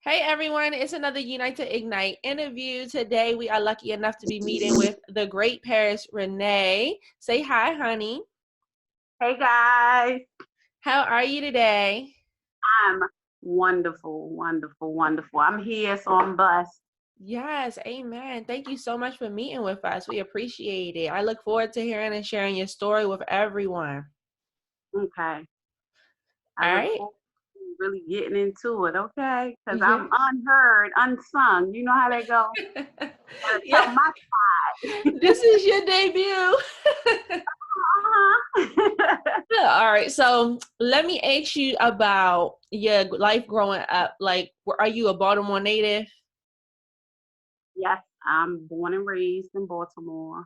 Hey everyone, it's another Unite to Ignite interview. Today we are lucky enough to be meeting with the great Paris Renee. Say hi, honey. Hey guys, How are you today? I'm wonderful, wonderful, wonderful. I'm here, so I'm blessed. Yes, amen. Thank you so much for meeting with us. We appreciate it. I look forward to hearing and sharing your story with everyone. Okay, I All look right. forward to really getting into it. Okay, because Yeah. I'm unheard, unsung. You know how they go. Gotta Yeah. tell my side. This is your debut. Uh-huh. All right. So let me ask you about your life growing up. Like, are you a Baltimore native? Yes, I'm born and raised in Baltimore,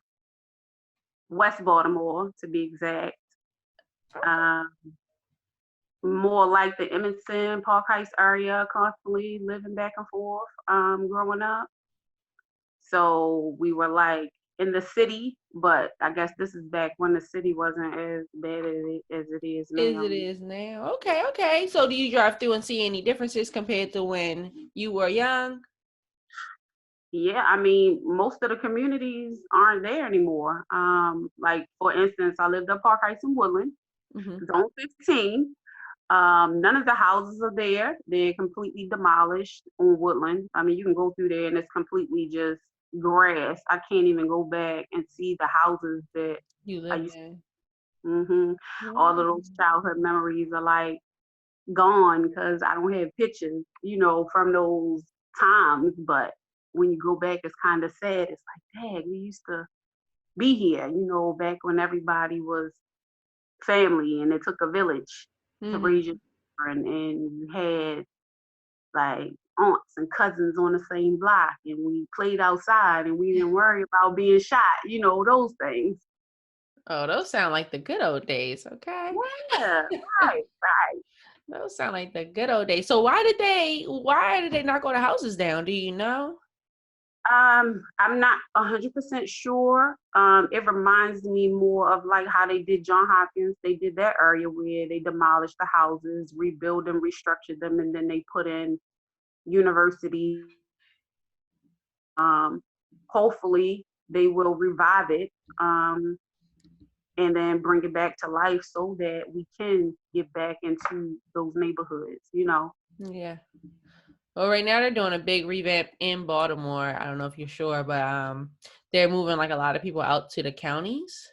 West Baltimore to be exact. Um, More like the Emerson Park Heights area, constantly living back and forth. Growing up. So we were like in the city, but I guess this is back when the city wasn't as bad as it is As now. it is now. Okay, okay. So do you drive through and see any differences compared to when you were young? Yeah, I mean, most of the communities aren't there anymore. Like for instance, I lived up Park Heights in Woodland, Mm-hmm. Zone 15. None of the houses are there. They're completely demolished on Woodland. I mean, you can go through there and it's completely just grass. I can't even go back and see the houses that You I lived used in. all Yeah. of those childhood memories are like gone because I don't have pictures, from those times. But when you go back, it's kind of sad. It's like, dang, we used to be here, back when everybody was family and it took a village to raise your Mm-hmm. children, and you had like aunts and cousins on the same block, and we played outside and we didn't worry about being shot, those things. Oh, those sound like the good old days. Okay. Yeah, right, right. Those sound like the good old days. So why did they knock all the houses down? Do you know? I'm not 100% sure. It reminds me more of like how they did John Hopkins. They did that area where they demolished the houses, rebuild them, restructured them, and then they put in university. Um, Hopefully, they will revive it, um, and then bring it back to life so that we can get back into those neighborhoods. Yeah. Well, right now they're doing a big revamp in Baltimore. I don't know if you're sure, but they're moving like a lot of people out to the counties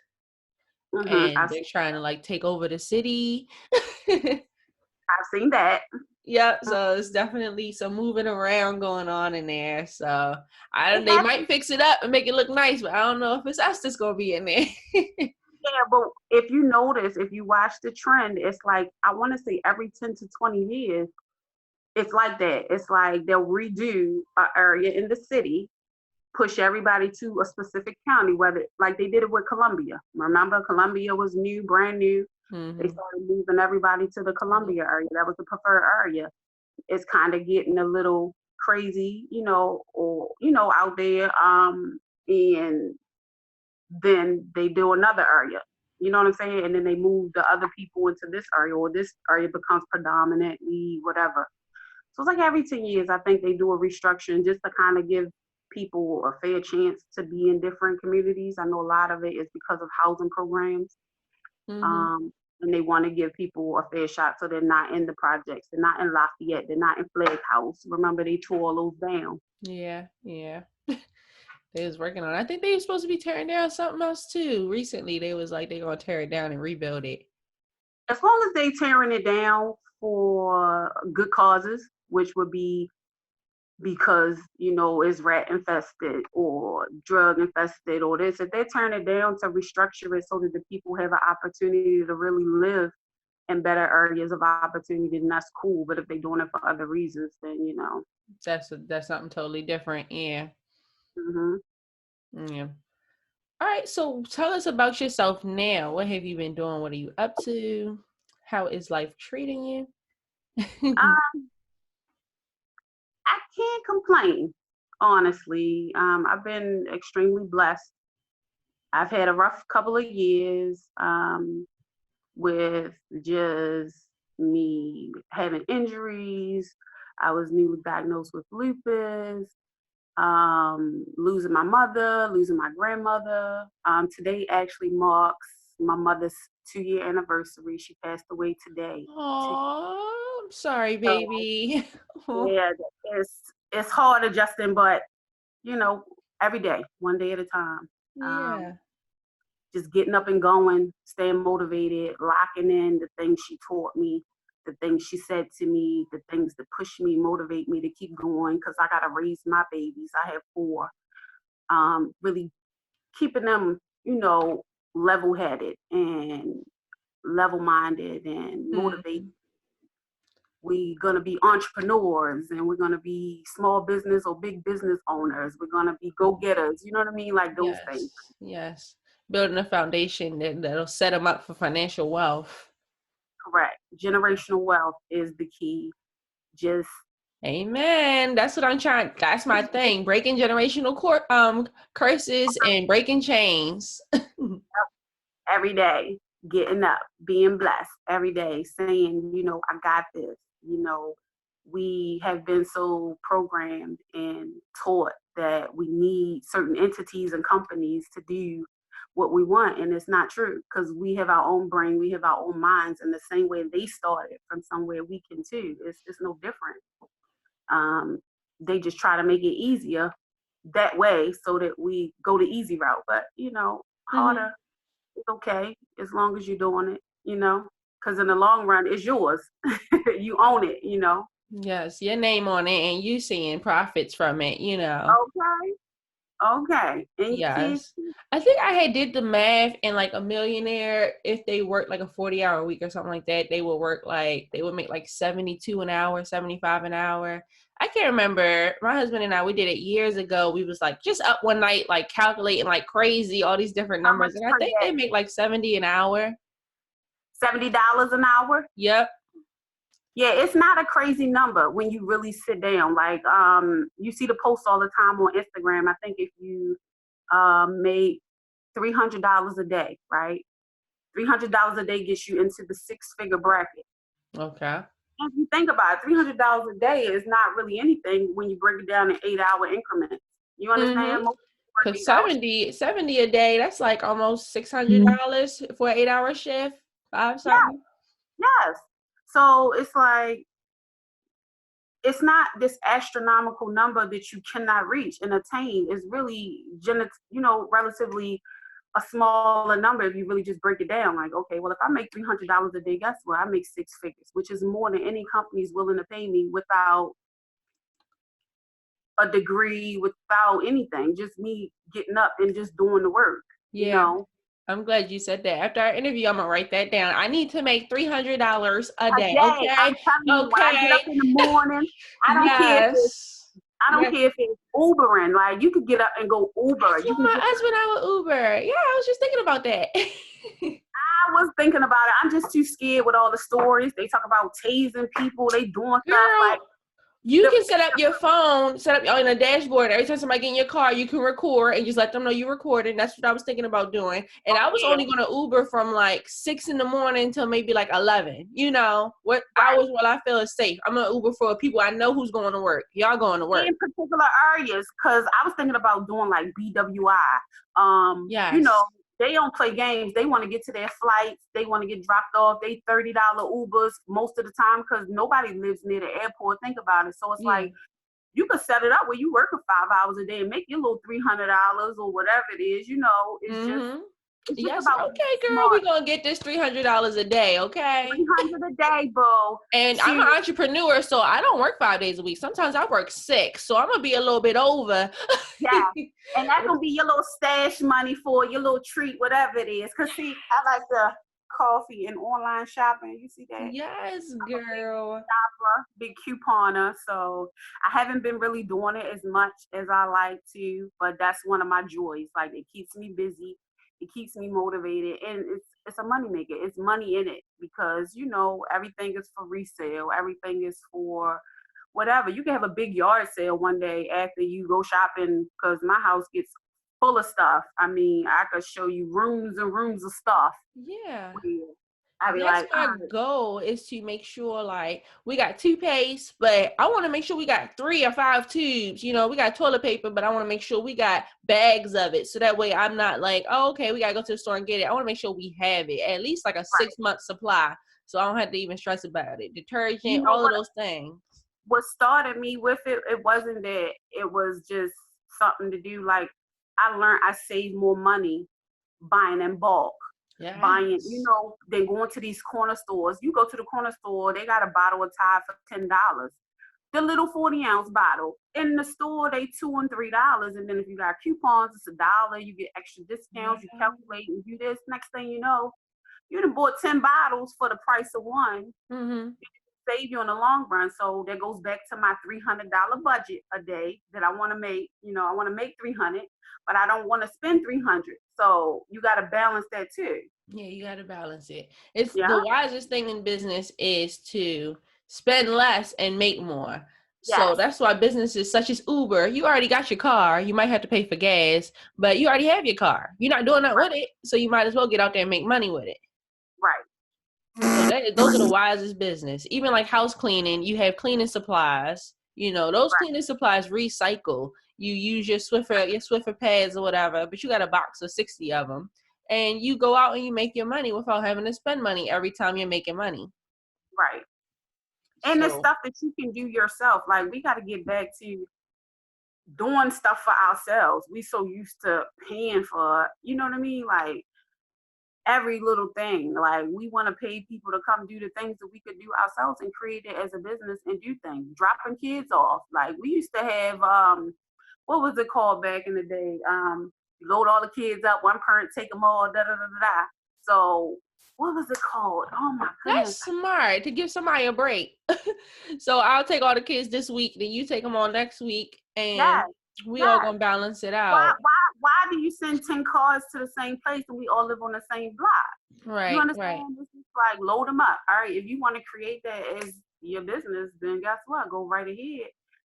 and I've they're seen, trying to like take over the city. I've seen that. Yeah, so it's definitely some moving around going on in there. So It they has might fix it up and make it look nice, but I don't know if it's us that's gonna be in there. Yeah, but if you notice, if you watch the trend, it's like I want to say every 10 to 20 years, it's like that. It's like they'll redo an area in the city, push everybody to a specific county, whether like they did it with Columbia. Remember, Columbia was new, brand new. They Mm-hmm. started moving everybody to the Columbia area. That was the preferred area. It's kind of getting a little crazy, or out there. And then they do another area. You know what I'm saying? And then they move the other people into this area, or this area becomes predominantly whatever. So it's like every 10 years, I think they do a restructuring just to kind of give people a fair chance to be in different communities. I know a lot of it is because of housing programs. Mm-hmm. Um, and they want to give people a fair shot so they're not in the projects. They're not in Lafayette. They're not in Flag House. Remember, they tore all those down. Yeah, yeah. They was working on it. I think they were supposed to be tearing down something else too. Recently, they was like they gonna tear it down and rebuild it. As long as they tearing it down for good causes, which would be because it's rat infested or drug infested or this, if they're tearing it down to restructure it so that the people have an opportunity to really live in better areas of opportunity, then that's cool. But if they're doing it for other reasons, then That's something totally different. Yeah, hmm yeah. All right. So tell us about yourself now. What have you been doing? What are you up to? How is life treating you? um, I can't complain, honestly. I've been extremely blessed. I've had a rough couple of years. With just me having injuries, I was newly diagnosed with lupus, losing my mother, losing my grandmother. Today actually marks my mother's 2-year anniversary. She passed away today. Oh, I'm sorry, So, baby. yeah, it's hard adjusting, but every day, one day at a time. Yeah. Just getting up and going, staying motivated, locking in the things she taught me, the things she said to me, the things that push me, motivate me to keep going because I got to raise my babies. I have 4. Really keeping them, level headed and level minded and motivated. Mhm. We're going to be entrepreneurs and we're going to be small business or big business owners. We're going to be go-getters. You know what I mean? Like those things. Yes. Yes. Building a foundation that'll set them up for financial wealth. Correct. Generational wealth is the key. Just Amen. That's what I'm trying. That's my thing. Breaking generational curses and breaking chains. every day, getting up, being blessed every day, saying, I got this. We have been so programmed and taught that we need certain entities and companies to do what we want. And it's not true because we have our own brain, we have our own minds. And the same way they started from somewhere, we can too. It's no different. They just try to make it easier that way so that we go the easy route. But, Mm-hmm. harder, it's okay as long as you're doing it, because in the long run, it's yours. You own it. Yes, your name on it and you seeing profits from it. Okay. Okay. And your kids, Yes. I think I had did the math and like a millionaire, if they work like a 40-hour week or something like that, they would make like 72 an hour, 75 an hour. I can't remember. My husband and I, we did it years ago. We was like just up one night, like calculating like crazy, all these different how much numbers. And I per think they day? make like 70 an hour. $70 an hour? Yep. Yeah, it's not a crazy number when you really sit down. Like, you see the posts all the time on Instagram. I think if you make $300 a day, right? $300 a day gets you into the 6-figure bracket. Okay. If you think about it, $300 a day is not really anything when you break it down in 8-hour increments. You Mm-hmm. understand? Most people work Because 8 hours. 70 a day, that's like almost $600 for an 8-hour shift. Five Yeah, something. yes. So it's like it's not this astronomical number that you cannot reach and attain. It's really, relatively a smaller number if you really just break it down. Like, okay, well, if I make $300 a day, guess what? I make 6 figures, which is more than any company is willing to pay me without a degree, without anything, just me getting up and just doing the work, you Yeah. know. I'm glad you said that. After our interview, I'm gonna write that down. I need to make $300 a A day. day, Okay. I'm telling you, when I get up Okay. in the morning, I don't care if it's Yes. I don't Yes. care if it's Ubering. Like you could get up and go I Uber. You told can my get. husband I would Uber. Yeah, I was just thinking about that. I was thinking about it. I'm just too scared with all the stories. They talk about tasing people. They doing stuff like Girl, you the. can set up your phone, set up on a dashboard. Every time somebody get in your car, you can record and just let them know you recorded. That's what I was thinking about doing. And I was Yeah, only going to Uber from like 6 in the morning until maybe like 11. What right. hours will I feel is safe? I'm going to Uber for people I know who's going to work. Y'all going to work. In particular areas, because I was thinking about doing like BWI. Yes. They don't play games. They want to get to their flights. They want to get dropped off. They $30 Ubers most of the time because nobody lives near the airport. Think about it. So it's Yeah. like you could set it up where you working 5 hours a day and make your little $300 or whatever it is. Mm-hmm. It's just Yes. about being Okay, girl. smart. We're going to get this $300 a day. Okay. 300 a day, bro. And I'm an Shoot, entrepreneur, so I don't work 5 days a week. Sometimes I work 6, so I'm gonna be a little bit over. yeah. And that can be your little stash money for your little treat, whatever it is. Cause see, I like the coffee and online shopping. You see that? Yes, I'm a big girl. shopper, big couponer. So I haven't been really doing it as much as I like to, but that's one of my joys. Like it keeps me busy, it keeps me motivated, and it's a money maker. It's money in it because everything is for resale. Everything is for whatever. You can have a big yard sale one day after you go shopping because my house gets full of stuff. I mean, I could show you rooms and rooms of stuff. Yeah. I'd be That's like, my goal, is to make sure like we got toothpaste, but I want to make sure we got 3 or 5 tubes. You know, we got toilet paper, but I want to make sure we got bags of it. So that way I'm not like, oh, okay, we got to go to the store and get it. I want to make sure we have it, at least like a right. 6-month supply. So I don't have to even stress about it. You Detergent, know all of those things. what started me with it, it wasn't that it was just something to do. Like I learned I save more money buying in bulk, buying, Yes. than going to these corner stores. You go to the corner store, they got a bottle of Tide for $10. The little 40-ounce bottle. In the store, they $2 and $3. And then if you got coupons, it's $1. You get extra discounts. You calculate and do this. Next thing you know, you done bought 10 bottles for the price of one. Mm-hmm. Save you in the long run. So that goes back to my $300 budget a day that I want to make. I want to make 300, but I don't want to spend 300. So you got to balance that too. Yeah, you got to balance it. It's Yeah. the wisest thing in business is to spend less and make more. So Yes. that's why businesses such as Uber, you already got your car. You might have to pay for gas, but you already have your car. You're not doing that with it. So you might as well get out there and make money with it. Right. So those are the wisest business. Even like house cleaning, you have cleaning supplies. Those Right. cleaning supplies recycle. You use your Swiffer pads or whatever, but you got a box of 60 of them. And you go out and you make your money without having to spend money every time you're making money. Right. And the So stuff that you can do yourself. Like we got to get back to doing stuff for ourselves. We so used to paying for, you know what I mean? Like every little thing. Like we want to pay people to come do the things that we could do ourselves and create it as a business and do things. Dropping kids off. Like we used to have what was it called back in the day? You load all the kids up, one parent take them all, da da da da da. So what was it called? Oh my goodness. that's smart, to give somebody a break. So I'll take all the kids this week, then you take them on next week, and Yes, we all yes. gonna balance it Why out. why do you send 10 cars to the same place and we all live on the same block? You Right, right. understand? This is like load them up. All right, if you want to create that as your business, then guess what? Go right ahead.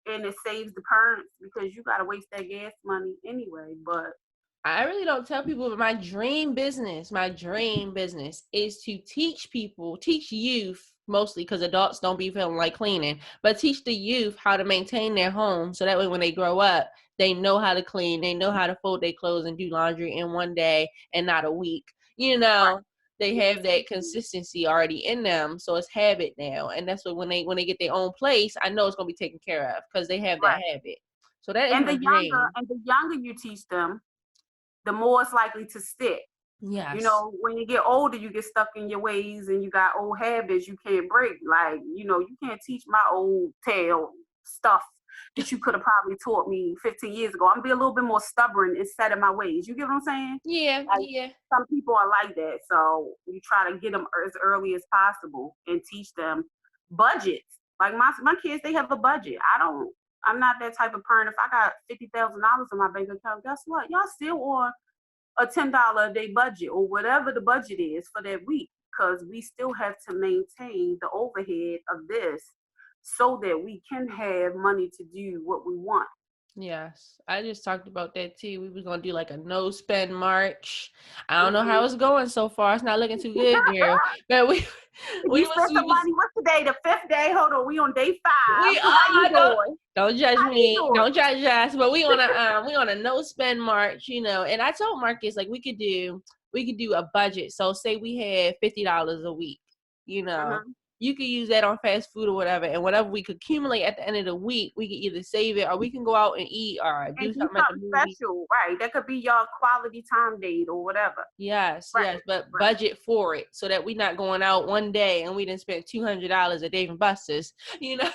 And it saves the parents because you gotta waste that gas money anyway. But I really don't tell people, but my dream business is to teach youth mostly, because adults don't be feeling like cleaning, but teach the youth how to maintain their home. So that way when they grow up, they know how to clean, they know how to fold their clothes and do laundry in one day and not a week. right, They have that consistency already in them. So it's habit now. And that's what when they get their own place, I know it's gonna be taken care of because they have that right. habit. So that is And my dream. the younger you teach them, the more it's likely to stick. Yes. When you get older, you get stuck in your ways and you got old habits you can't break. Like, you can't teach my old tail stuff that you could have probably taught me 15 years ago. I'm gonna be a little bit more stubborn and set in my ways. You get what I'm saying? Yeah, Like yeah. some people are like that. So you try to get them as early as possible and teach them budgets. Like my kids, they have a budget. I'm not that type of parent. If I got $50,000 in my bank account, guess what? Y'all still on a $10 a day budget or whatever the budget is for that week, because we still have to maintain the overhead of this so that we can have money to do what we want. Yes, I just talked about that too. We was gonna do like a no spend March. I don't know how Mm-hmm. it's going so far. It's not looking too good, girl. But we we You was spent we some was money. What's today? The fifth day. Hold on. We on day 5. we How you doing? don't judge How you me. doing? Don't judge us. But we on a no spend March, And I told Marcus like we could do a budget. So say we had $50 a week, you know. Mm-hmm. You could use that on fast food or whatever, and whatever we could accumulate at the end of the week, we could either save it or we can go out and eat or And do do something at the something movie. special, right? That could be your quality time date or whatever. Yes, Right, yes, but right. budget for it so that we're not going out one day and we didn't spend $200 at Dave and Buster's, you know.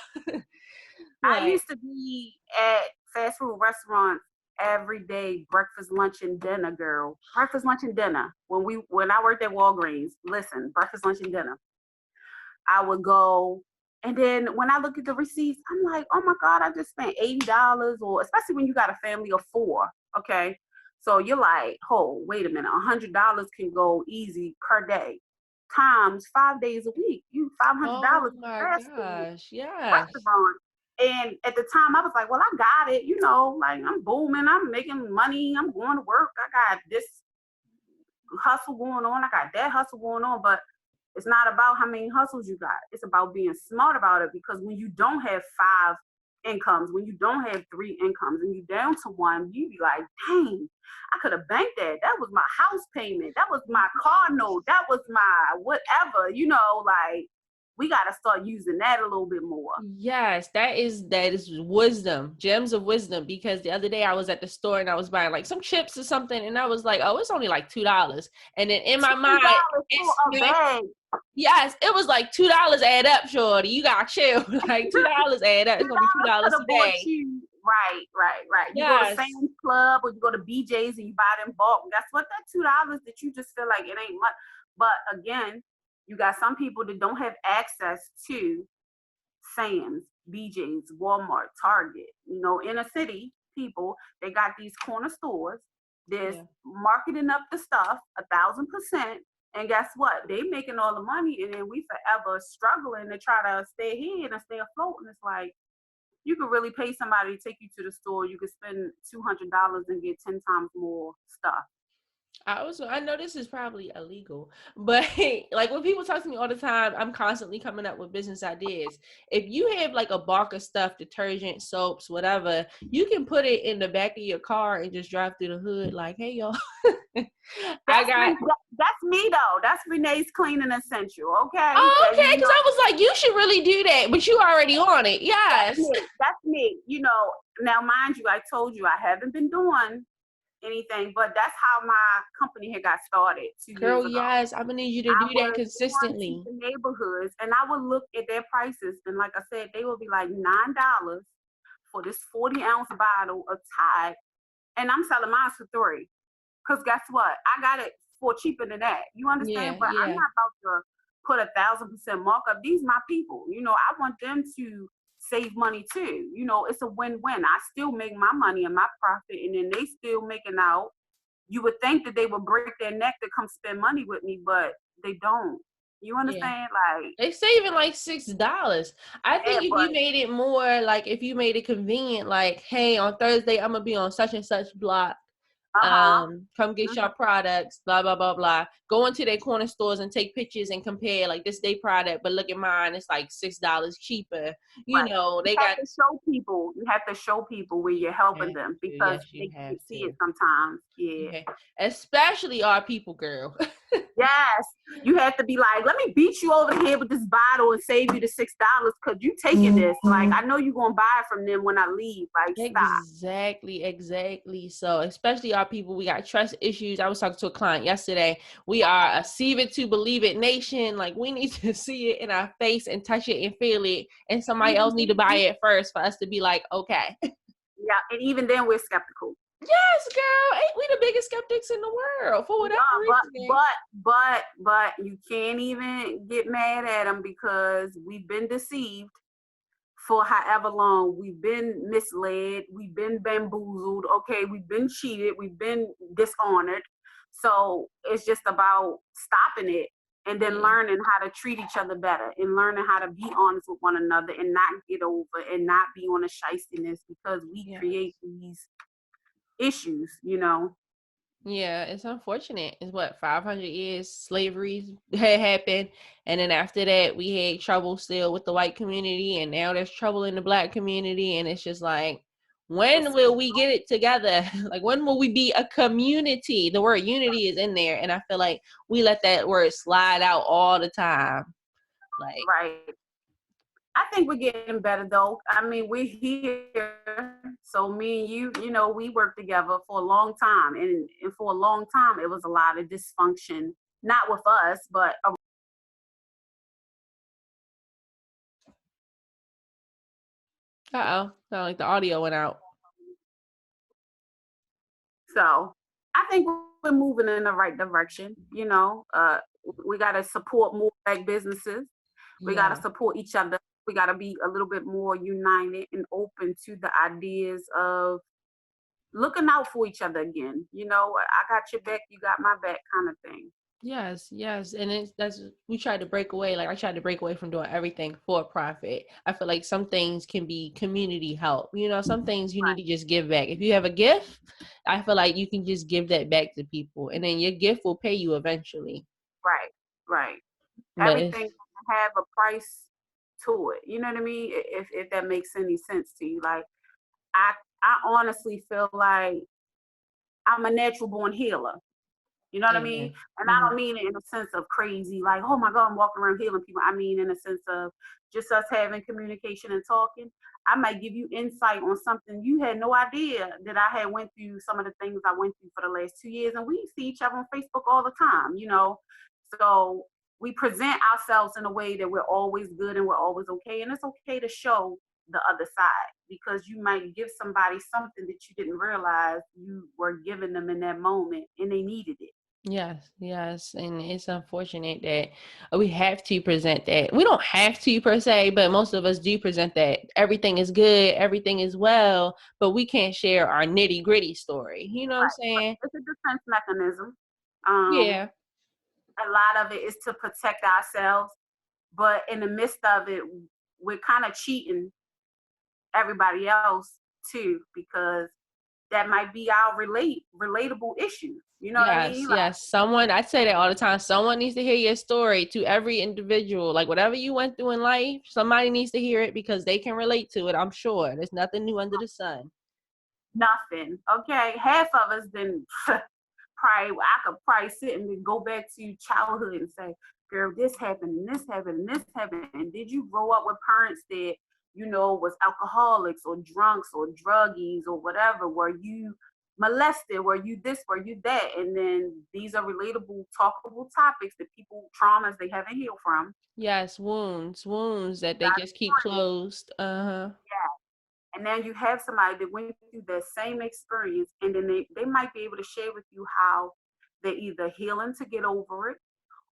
I Like, used to be at fast food restaurants every day, breakfast, lunch, and dinner, girl. Breakfast, lunch, and dinner. When I worked at Walgreens, listen, breakfast, lunch, and dinner. I would go, and then when I look at the receipts, I'm like, oh my God, I just spent $80, or especially when you got a family of 4. Okay. So you're like, oh, wait a minute, $100 can go easy per day. Times 5 days a week. You oh $500 my fast food gosh, yes. restaurant. And at the time, I was like, well, I got it. Like I'm booming. I'm making money. I'm going to work. I got this hustle going on. I got that hustle going on. But It's not about how many hustles you got. It's about being smart about it, because when you don't have 5 incomes, when you don't have 3 incomes, and you down to one, you be like, dang, I could have banked that. That was my house payment. That was my car note. That was my whatever, like we got to start using that a little bit more. Yes, that is wisdom, gems of wisdom. Because the other day I was at the store and I was buying like some chips or something, and I was like, oh, it's only like $2. And then in my mind, yes, it was like $2 add up, shorty. You got chill. Like $2 add up. It's gonna be $2 a day. Right. You go to Sam's Club or you go to BJ's and you buy them bulk. Guess what? That $2 that you just feel like it ain't much. But again, you got some people that don't have access to Sam's, BJ's, Walmart, Target. Inner city people, they got these corner stores. There's marketing up the stuff 1,000%. And guess what? They making all the money, and then we forever struggling to try to stay ahead and stay afloat. And it's like, you could really pay somebody to take you to the store. You could spend $200 and get 10 times more stuff. I know this is probably illegal, but like when people talk to me all the time, I'm constantly coming up with business ideas. If you have like a bulk of stuff, detergent, soaps, whatever, you can put it in the back of your car and just drive through the hood like, hey, y'all. That's me, though. That's Renee's Cleaning Essential, okay? Oh, okay, because I was like, you should really do that, but you already on it. Yes. That's me. Now, mind you, I told you I haven't been doing anything, but that's how my company had got started 2 Girl, years ago. yes, I'm gonna need you to do that consistently. The neighborhoods, and I would look at their prices, and like I said, they would be like $9 for this 40-ounce bottle of Tide, and I'm selling mine for $3. Because guess what? I got it for cheaper than that. You understand? But I'm not about to put 1,000% markup. These my people. I want them to save money too. It's a win-win. I still make my money and my profit, and then they still making out. You would think that they would break their neck to come spend money with me, but they don't. You understand? Like, they saving like $6. I think if you made it more, like if you made it convenient, like, hey, on Thursday I'm gonna be on such and such block. Come get your products, blah blah blah blah. Go into their corner stores and take pictures and compare, like, this day product, but look at mine, it's like $6 cheaper. They got to show people. You have to show people where you're helping them, because they can see it sometimes. Okay. Especially our people, girl. Yes, you have to be like, let me beat you over the head with this bottle and save you the $6 because you taking this. Like, I know you're gonna buy it from them when I leave. Like, exactly. So especially our people, we got trust issues. I was talking to a client yesterday. We are a see it to believe it nation. Like, we need to see it in our face and touch it and feel it, and somebody else need to buy it first for us to be like, okay. Yeah, and even then we're skeptical. Yes, girl. Ain't we the biggest skeptics in the world for whatever reason? But you can't even get mad at them, because we've been deceived for however long. We've been misled. We've been bamboozled. Okay, we've been cheated. We've been dishonored. So it's just about stopping it and then learning how to treat each other better, and learning how to be honest with one another and not get over and not be on a shystiness, because we create these issues. Yeah, it's unfortunate. It's what, 500 years slavery had happened, and then after that we had trouble still with the white community, and now there's trouble in the Black community, and it's just like, when will we get it together? Like, when will we be a community? The word unity is in there, and I feel like we let that word slide out all the time. Like, right. I think we're getting better, though. I mean, we're here. So me and you, we worked together for a long time. And for a long time, it was a lot of dysfunction, not with us, but. Sound like the audio went out. So I think we're moving in the right direction. We got to support more Black businesses. We got to support each other. We got to be a little bit more united and open to the ideas of looking out for each other again. I got your back, you got my back, kind of thing. Yes. And we tried to break away. Like, I tried to break away from doing everything for profit. I feel like some things can be community help. Some things you need to just give back. If you have a gift, I feel like you can just give that back to people, and then your gift will pay you eventually. Right. But Everything have a price to it. You know what I mean? If that makes any sense to you. Like I I honestly feel like I'm a natural born healer. You know what I mean? amen. And I Hmm. don't mean it in a sense of crazy, like, oh my God, I'm walking around healing people. I mean in a sense of just us having communication and talking. I might give you insight on something you had no idea that I had went through some of the things I went through for the last 2 years. And we see each other on Facebook all the time, you know. So we present ourselves in a way that we're always good and we're always okay. And it's okay to show the other side because you might give somebody something that you didn't realize you were giving them in that moment and they needed it. Yes, yes. And it's unfortunate that we have to present that. We don't have to per se, but most of us do present that everything is good, everything is well, but we can't share our nitty gritty story. You know what I'm Right. saying? It's a defense mechanism. Um, Yeah. a lot of it is to protect ourselves, but in the midst of it, we're kind of cheating everybody else too, because that might be our relatable issue. You know what I Yes, mean? Like, yes. Someone, I say that all the time. Someone needs to hear your story to every individual. Like whatever you went through in life, somebody needs to hear it because they can relate to it. I'm sure. There's nothing new under the sun. nothing. Okay. Half of us then probably I could probably sit and then go back to childhood and say, girl, this happened and this happened and this happened. And did you grow up with parents that, you know, was alcoholics or drunks or druggies or whatever? Were you molested? Were you this? Were you that? And then these are relatable, talkable topics that people traumas they haven't healed from. Yes, wounds that they That's just keep one. closed. Uh-huh. And then you have somebody that went through that same experience and then they might be able to share with you how they're either healing to get over it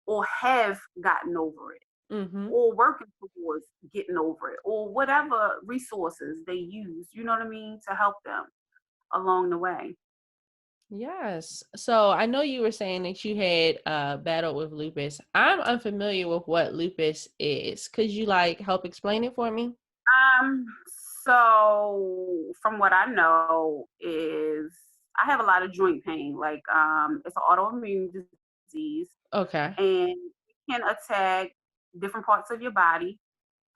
or have gotten over it Mm-hmm. or working towards getting over it or whatever resources they use, you know what I mean, to help them along the way. Yes. So I know you were saying that you had battled with lupus. I'm unfamiliar with what lupus is. Could you like help explain it for me? Um, so from what I know is I have a lot of joint pain. Like it's an autoimmune disease Okay. and it can attack different parts of your body.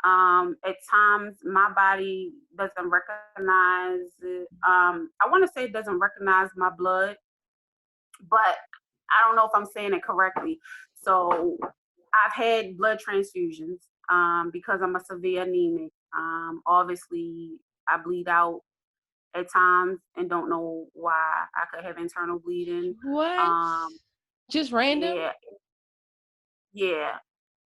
At times, my body doesn't recognize it. I want to say it doesn't recognize my blood, but I don't know if I'm saying it correctly. So I've had blood transfusions because I'm a severe anemic. Obviously, I bleed out at times and don't know why. I could have internal bleeding. What? Um, Just random? yeah, yeah.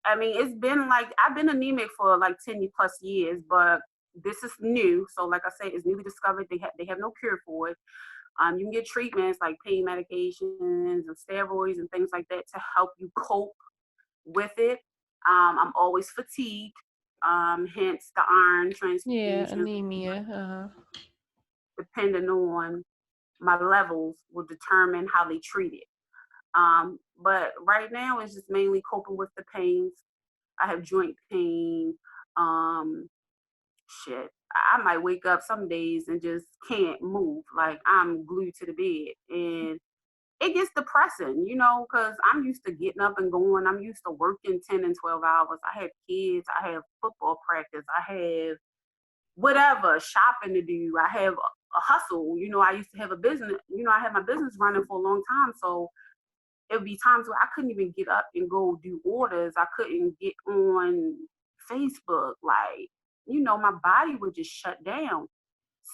I mean, it's been like I've been anemic for like 10 plus years, but this is new. So, like I said, it's newly discovered. They have no cure for it. You can get treatments like pain medications and steroids and things like that to help you cope with it. I'm always fatigued, hence the iron Yeah, transfusions. anemia. Uh-huh. Depending on my levels, will determine how they treat it. But right now, it's just mainly coping with the pains. I have joint pain. Um, shit. I might wake up some days and just can't move. Like I'm glued to the bed. And it gets depressing, you know, because I'm used to getting up and going. I'm used to working 10 and 12 hours. I have kids. I have football practice. I have whatever, shopping to do. I have a hustle. You know, I used to have a business. You know, I had my business running for a long time. So it would be times where I couldn't even get up and go do orders. I couldn't get on Facebook. Like, you know, my body would just shut down.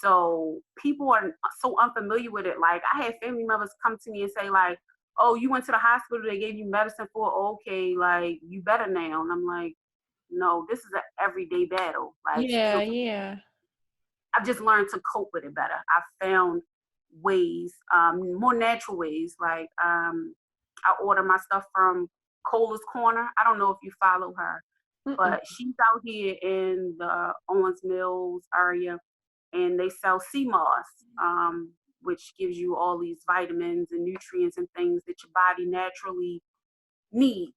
So people are so unfamiliar with it. Like I had family members come to me and say, like, oh, you went to the hospital, they gave you medicine for okay, like you better now. And I'm like, no, this is an everyday battle. Like Yeah, still yeah. I've just learned to cope with it better. I've found ways, more natural ways. Like I order my stuff from Cola's Corner. I don't know if you follow her, Mm-mm. but she's out here in the Owens Mills area, and they sell sea moss, which gives you all these vitamins and nutrients and things that your body naturally needs.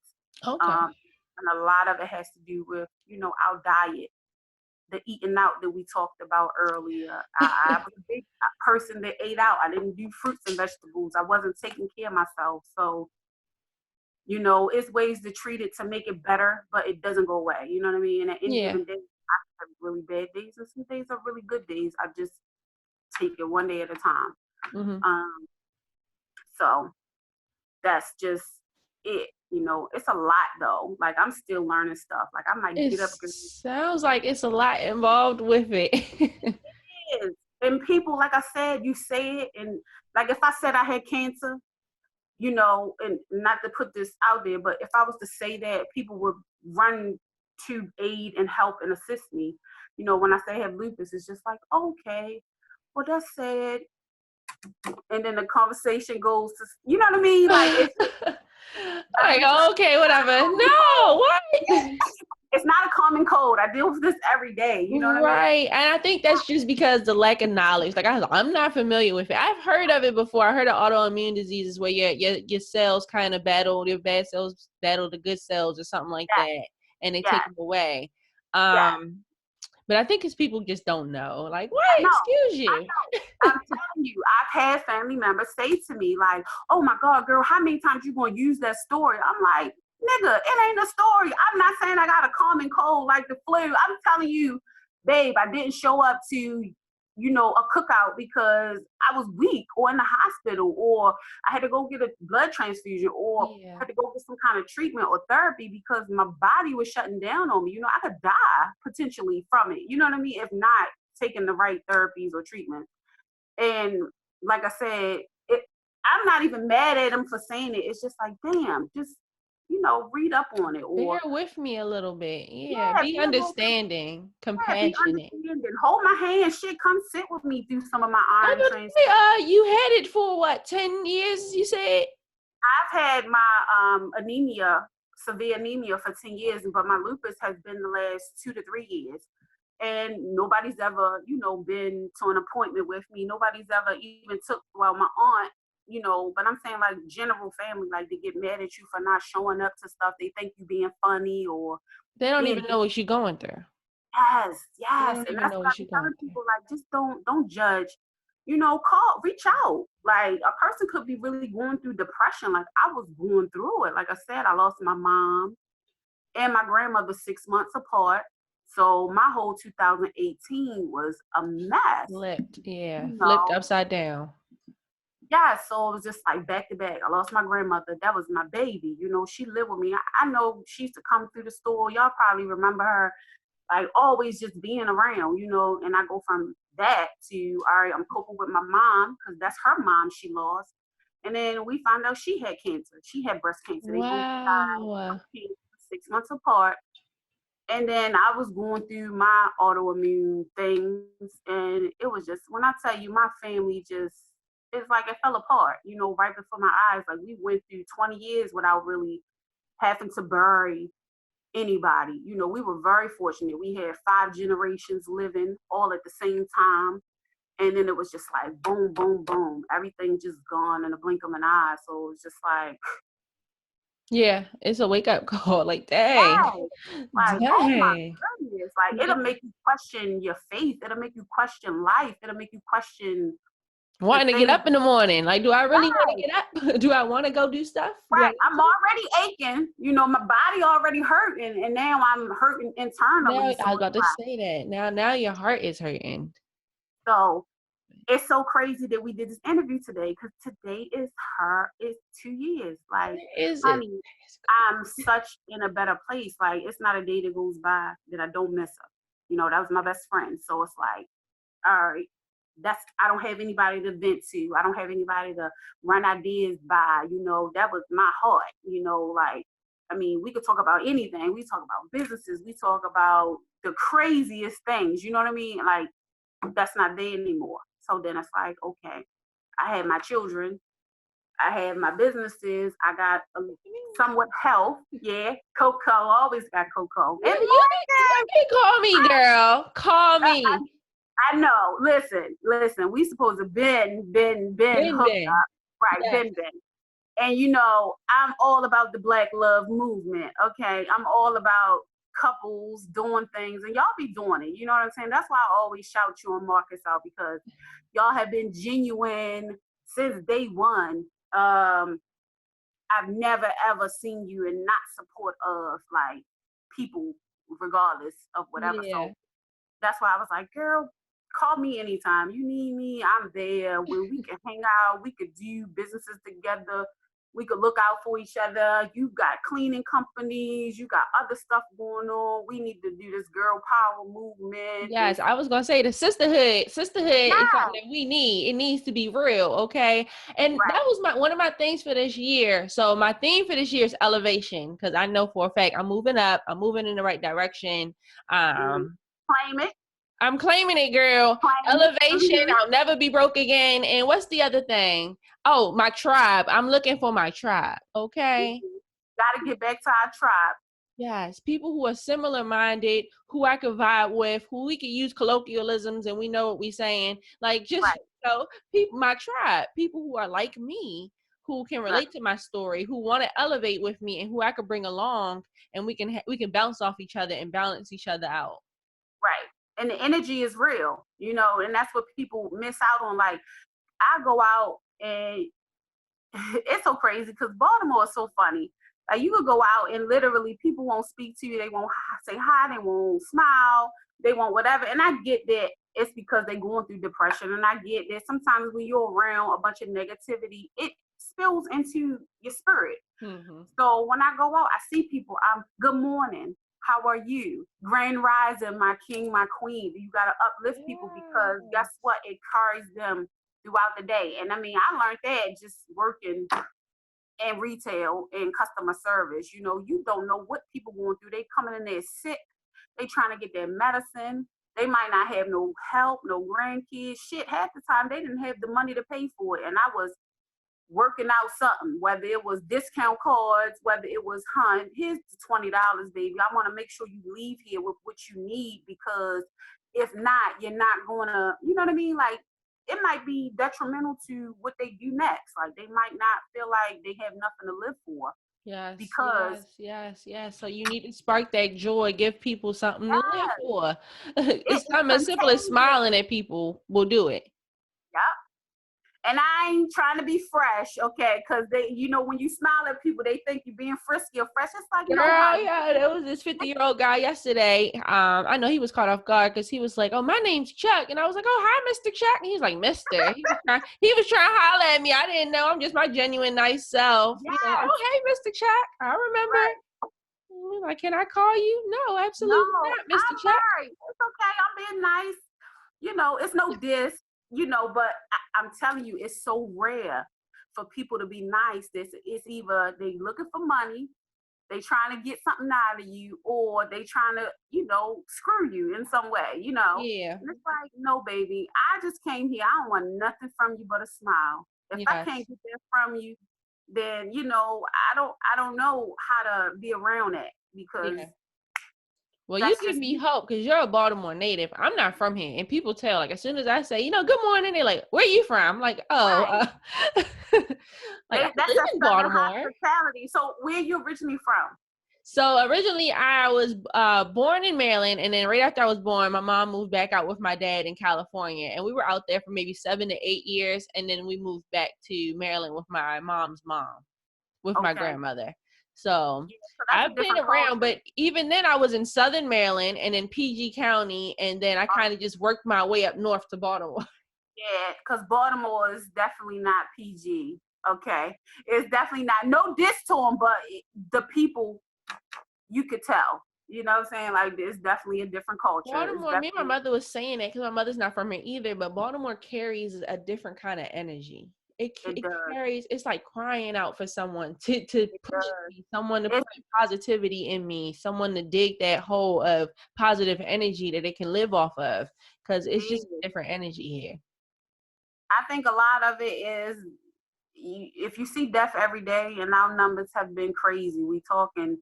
Okay. Um, and a lot of it has to do with, you know, our diet, the eating out that we talked about earlier. I was a big person that ate out. I didn't do fruits and vegetables. I wasn't taking care of myself. So You know, it's ways to treat it to make it better, but it doesn't go away. You know what I mean? And at any Yeah. given day, I have really bad days, and some days are really good days. I just take it one day at a time. Mm-hmm. So that's just it. You know, it's a lot though. Like I'm still learning stuff. Like I might It get up. sounds like it's a lot involved with it. It is. And people, like I said, you say it, and like if I said I had cancer, you know, and not to put this out there, but if I was to say that, people would run to aid and help and assist me. You know, when I say I have lupus, it's just like, okay, well, that's sad. And then the conversation goes to, you know what I mean? Like, it's Like, okay, whatever. No, what? it's not a common code. I deal with this every day. You know what I mean? Right. And I think that's just because the lack of knowledge. Like I'm not familiar with it. I've heard of it before. I heard of autoimmune diseases where your cells kind of battle, your bad cells battle the good cells or something like that, and they take them away. But I think it's people just don't know. Like, what? Excuse you. I'm telling you, I've had family members say to me, like, oh my God, girl, how many times you gonna use that story? I'm like, nigga, it ain't a story. I'm not saying I got a common cold like the flu. I'm telling you, babe, I didn't show up to, you know, a cookout because I was weak or in the hospital, or I had to go get a blood transfusion, or had to go get some kind of treatment or therapy because my body was shutting down on me. You know, I could die potentially from it. You know what I mean? If not taking the right therapies or treatment. And like I said, I'm not even mad at him for saying it. It's just like, damn, just, you know, read up on it. Or bear with me a little bit. Yeah, be understanding, compassionate. Be understanding. Hold my hand. Shit, come sit with me through some of my iron trains. You had it for what, 10 years, you said? I've had my anemia, severe anemia for 10 years, but my lupus has been the last 2 to 3 years. And nobody's ever, you know, been to an appointment with me. Nobody's ever even my aunt, you know, but I'm saying like general family, like they get mad at you for not showing up to stuff. They think you being funny, or they don't even know what you're going through. Yes. And that's what I'm telling people, like, just don't judge, you know, reach out. Like a person could be really going through depression. Like I was going through it. Like I said, I lost my mom and my grandmother 6 months apart. So my whole 2018 was a mess. Flipped, flipped upside down. Yeah, so it was just like back to back. I lost my grandmother. That was my baby. You know, she lived with me. I know she used to come through the store. Y'all probably remember her, like always just being around, you know. And I go from that to, all right, I'm coping with my mom because that's her mom she lost. And then we found out she had cancer. She had breast cancer. Wow. 6 months apart. And then I was going through my autoimmune things, and it was just, when I tell you, my family just, it's like it fell apart, you know, right before my eyes. Like we went through 20 years without really having to bury anybody. You know, we were very fortunate. We had 5 generations living all at the same time. And then it was just like boom, boom, boom. Everything just gone in a blink of an eye. So it was just like, yeah, it's a wake up call. Like, dang. Wow. Like, dang. Oh my goodness. Like, it'll make you question your faith. It'll make you question life. It'll make you question wanting to get up in the morning. Like, do I really want to get up? Do I want to go do stuff? Right. I'm already aching. You know, my body already hurting, and now I'm hurting internally. Now, I was about to say that. Now your heart is hurting. So it's so crazy that we did this interview today, because today is 2 years. Like, honey, I'm such in a better place. Like, it's not a day that goes by that I don't miss her. You know, that was my best friend. So it's like, all right, I don't have anybody to vent to. I don't have anybody to run ideas by. You know, that was my heart. You know, like, I mean, we could talk about anything. We talk about businesses. We talk about the craziest things. You know what I mean? Like, that's not there anymore. So then it's like, okay, I had my children, I had my businesses, I got somewhat health. Yeah, Coco, always got Coco. And you can call me, girl. Call me. I know. Listen. We supposed to been hooked up, right? Yes. Been. And you know, I'm all about the Black love movement. Okay, I'm all about couples doing things, and y'all be doing it. You know what I'm saying? That's why I always shout you and Marcus out, because y'all have been genuine since day one. I've never ever seen you and not support of like people regardless of whatever. Yeah. So that's why I was like, girl, call me anytime. You need me, I'm there. Where we can hang out, we could do businesses together. We could look out for each other. You got cleaning companies, you got other stuff going on. We need to do this girl power movement. Yes, This I was gonna say the sisterhood. Sisterhood is yeah, something that we need. It needs to be real, okay? And that right. was one of my things for this year. So my theme for this year is elevation, because I know for a fact I'm moving up. I'm moving in the right direction. Mm-hmm. Um, Claim it, I'm claiming it, girl. claim it. Elevation. Mm-hmm. I'll never be broke again. And what's the other thing? Oh, my tribe. I'm looking for my tribe. Okay. Mm-hmm. Got to get back to our tribe. Yes, people who are similar minded, who I could vibe with, who we could use colloquialisms and we know what we're saying. Like just Right, people, my tribe, people who are like me, who can right, relate to my story, who want to elevate with me, and who I could bring along, and we can bounce off each other and balance each other out. right. And the energy is real, and that's what people miss out on. Like, I go out and it's so crazy because Baltimore is so funny. Like, you could go out and literally people won't speak to you. They won't say hi. They won't smile. They won't whatever. And I get that it's because they're going through depression. And I get that sometimes when you're around a bunch of negativity, it spills into your spirit. Mm-hmm. So when I go out, I see people. I'm good morning. How are you? Grand rising, my king, my queen. You got to uplift people because guess Yes. what? It carries them throughout the day. And I mean, I learned that just working in retail and customer service. You don't know what people going through. They coming in there sick. They trying to get their medicine. They might not have no help, no grandkids. Shit, half the time they didn't have the money to pay for it. And I was working out something, whether it was discount cards, whether it was, here's the $20, baby. I want to make sure you leave here with what you need because if not, you're not gonna, you know what I mean? Like, it might be detrimental to what they do next. Like, they might not feel like they have nothing to live for Yes, because yes, yes, yes. So you need to spark that joy, give people something to live yes, for. it It's is something as simple as contagious. smiling at people will do it. Yeah. And I ain't trying to be fresh, okay? Because when you smile at people, they think you're being frisky or fresh. It's like, no, Girl, honey. yeah, there was this 50-year-old guy yesterday. I know he was caught off guard because he was like, "Oh, my name's Chuck," and I was like, "Oh, hi, Mr. Chuck." And he was like, "Mister." He was trying to holler at me. I didn't know. I'm just my genuine nice self. Yes, Oh, hey, Mr. Chuck. I remember. right. He was like, can I call you? No, No, absolutely not, Mr. I'm Chuck. right. It's okay. I'm being nice. It's no diss, but I'm telling you, it's so rare for people to be nice. It's either they looking for money, they trying to get something out of you, or they trying to, screw you in some way. Yeah. And it's like, no, baby, I just came here. I don't want nothing from you but a smile. If I Yes. can't get that from you, then I don't know how to be around that because Yeah. Well, you that's give just me me. hope because you're a Baltimore native. I'm not from here, and people tell like as soon as I say, good morning, they're like, "Where are you from?" I'm like, "Oh, Right. like I That's live that in Southern Baltimore." hospitality. So where you originally from? So originally, I was born in Maryland, and then right after I was born, my mom moved back out with my dad in California, and we were out there for maybe 7 to 8 years, and then we moved back to Maryland with my mom's mom, with my Okay. grandmother. So Yeah, so that's a I've been different around, culture. but even then, I was in Southern Maryland and in PG County, and then I kind of just worked my way up north to Baltimore. Yeah, because Baltimore is definitely not PG. Okay. It's definitely not. No diss to them, but the people, you could tell. You know what I'm saying? Like, it's definitely a different culture. It's Baltimore, me and my definitely, mother was saying that because my mother's not from here either, but Baltimore carries a different kind of energy. it It does. carries, it's like crying out for someone to It push does. me, someone to put It's, positivity in me, someone to dig that hole of positive energy that they can live off of, because it it's just is. a different energy here. I think a lot of it is if you see death every day, and our numbers have been crazy. We talking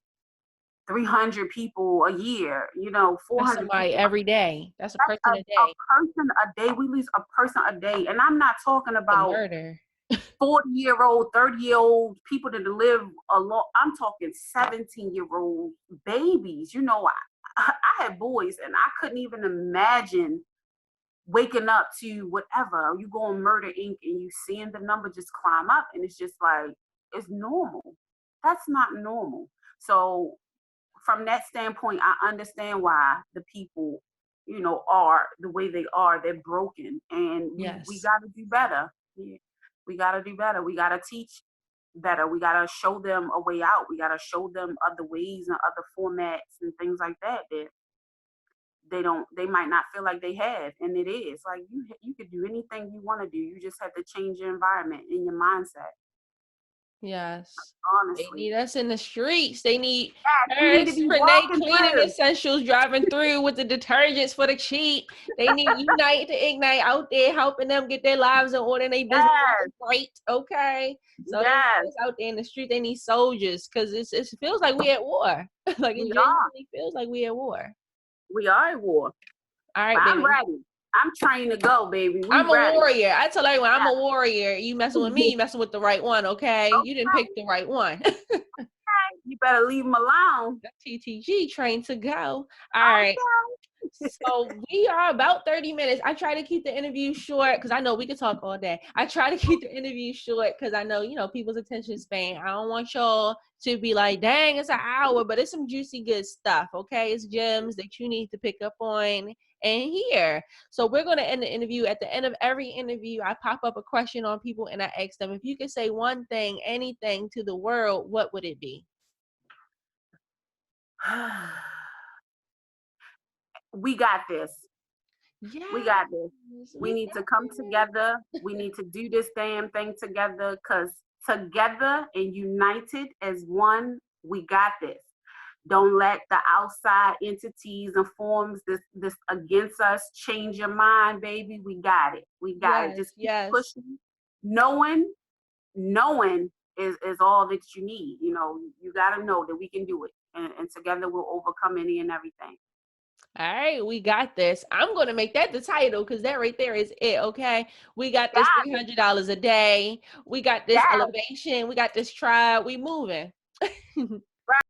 300 people a year, That's 400 somebody people. every day. That's a That's person a a day. person a day. We lose a person a day. And I'm not talking The about murder. 40-year-old, 30-year-old people that live a lot. I'm talking 17-year-old babies. I had boys and I couldn't even imagine waking up to whatever. You go on Murder Inc. and you seeing the number just climb up and it's just like, it's normal. That's not normal. So from that standpoint, I understand why the people, are the way they are. They're broken, and we Yes. got to do better. Yeah. We got to do better. We got to teach better. We got to show them a way out. We got to show them other ways and other formats and things like that they might not feel like they have, and it is like you could do anything you want to do. You just have to change your environment and your mindset. Yes. They Honestly, need us in the streets. They need yes, we need to Paris be Renee walking cleaning through. essentials driving through with the detergents for the cheap. They need Unite to Ignite out there helping them get their lives in order and their business Yes, right. Okay. So they need yes, us out there in the street. They need soldiers because it feels like we at war. Like it we are. genuinely feels like we at war. We are at war. All But right, I'm baby. ready. I'm trained to go, baby. We I'm a ready. warrior. I tell everyone I'm Yeah. a warrior. You messing with me, you messing with the right one, okay? You didn't pick Okay, the right one. you better leave them alone. TTG trained to go. All right. So we are about 30 minutes. I try to keep the interview short because I know we could talk all day. I try to keep the interview short because I know, people's attention span. I don't want y'all to be like, dang, it's an hour, but it's some juicy good stuff, okay? It's gems that you need to pick up on and hear. So we're going to end the interview. At the end of every interview, I pop up a question on people and I ask them, if you could say one thing, anything to the world, what would it be? We got this. We Yes, got this. We need to come together. We need to do this damn thing together, because together and united as one, we got this. Don't let the outside entities and forms this against us change your mind, baby. We got it. We got it. yes, Just keep yes. pushing. Knowing is all that you need. You got to know that we can do it, and together we'll overcome any and everything. All right, we got this. I'm going to make that the title because that right there is it, okay? We got this Yes, $300 a day. We got this yes. elevation. We got this tribe. We moving.